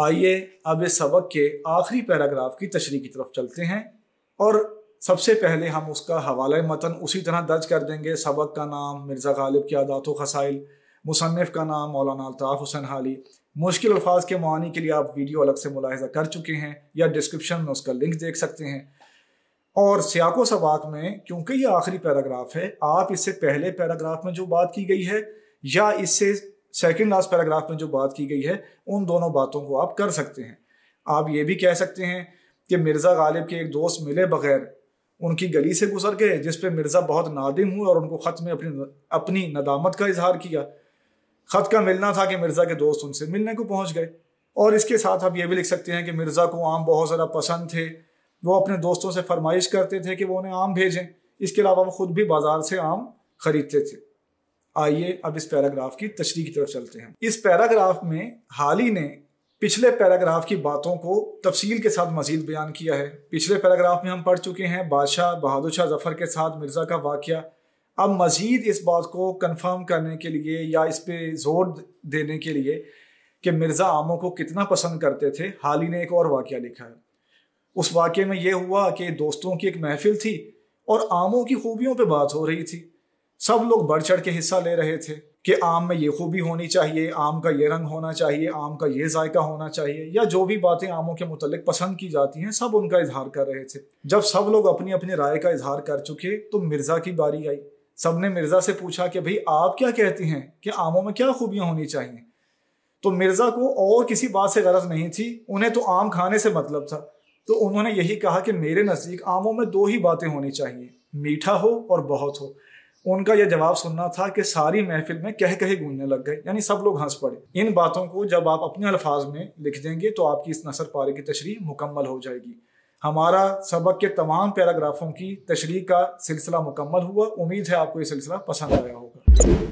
आइए अब इस सबक के आखिरी पैराग्राफ की तशरीह की तरफ चलते हैं और सबसे पहले हम उसका हवाला मतन उसी तरह दर्ज कर देंगे। सबक का नाम मिर्ज़ा गालिब की आदात व खसाइल, मुसन्निफ का नाम मौलाना अल्ताफ़ हुसैन हाली। मुश्किल अल्फाज के मानी के लिए आप वीडियो अलग से मुलाहिज़ा कर चुके हैं या डिस्क्रिप्शन में उसका लिंक देख सकते हैं। और सियाको सबाक में क्योंकि ये आखिरी पैराग्राफ है, आप इससे पहले पैराग्राफ में जो बात की गई है या इससे सेकंड लास्ट पैराग्राफ में जो बात की गई है, उन दोनों बातों को आप कर सकते हैं। आप ये भी कह सकते हैं कि मिर्ज़ा गालिब के एक दोस्त मिले बगैर उनकी गली से गुजर गए, जिस पे मिर्ज़ा बहुत नादिम हुए और उनको ख़त में अपनी नदामत का इजहार किया। ख़त का मिलना था कि मिर्ज़ा के दोस्त उनसे मिलने को पहुंच गए। और इसके साथ आप ये भी लिख सकते हैं कि मिर्ज़ा को आम बहुत ज़्यादा पसंद थे, वो अपने दोस्तों से फरमाइश करते थे कि वो उन्हें आम भेजें। इसके अलावा वो खुद भी बाजार से आम खरीदते थे। आइए अब इस पैराग्राफ की तशरीह की तरफ चलते हैं। इस पैराग्राफ में हाली ने पिछले पैराग्राफ की बातों को तफसील के साथ मजीद बयान किया है। पिछले पैराग्राफ में हम पढ़ चुके हैं बादशाह बहादुर शाह जफर के साथ मिर्ज़ा का वाक़या। अब मजीद इस बात को कंफर्म करने के लिए या इस पे जोर देने के लिए कि मिर्ज़ा आमों को कितना पसंद करते थे, हाली ने एक और वाक़या लिखा है। उस वाक़े में यह हुआ कि दोस्तों की एक महफिल थी और आमों की खूबियों पे बात हो रही थी। सब लोग बढ़ चढ़ के हिस्सा ले रहे थे कि आम में ये खूबी होनी चाहिए, आम का ये रंग होना चाहिए, आम का ये जायका होना चाहिए, या जो भी बातें आमों के मुतल्लिक पसंद की जाती हैं, सब उनका इजहार कर रहे थे। जब सब लोग अपनी अपनी राय का इजहार कर चुके तो मिर्ज़ा की बारी आई। सबने मिर्ज़ा से पूछा कि भाई आप क्या कहती हैं कि आमों में क्या खूबियां होनी चाहिए। तो मिर्ज़ा को और किसी बात से गरज नहीं थी, उन्हें तो आम खाने से मतलब था। तो उन्होंने यही कहा कि मेरे नज़दीक आमों में दो ही बातें होनी चाहिए, मीठा हो और बहुत हो। उनका यह जवाब सुनना था कि सारी महफिल में कह कहे गूंजने लग गए, यानी सब लोग हंस पड़े। इन बातों को जब आप अपने अल्फाज में लिख देंगे तो आपकी इस नसर पारे की तशरीह मुकम्मल हो जाएगी। हमारा सबक के तमाम पैराग्राफों की तशरीह का सिलसिला मुकम्मल हुआ। उम्मीद है आपको ये सिलसिला पसंद आया होगा।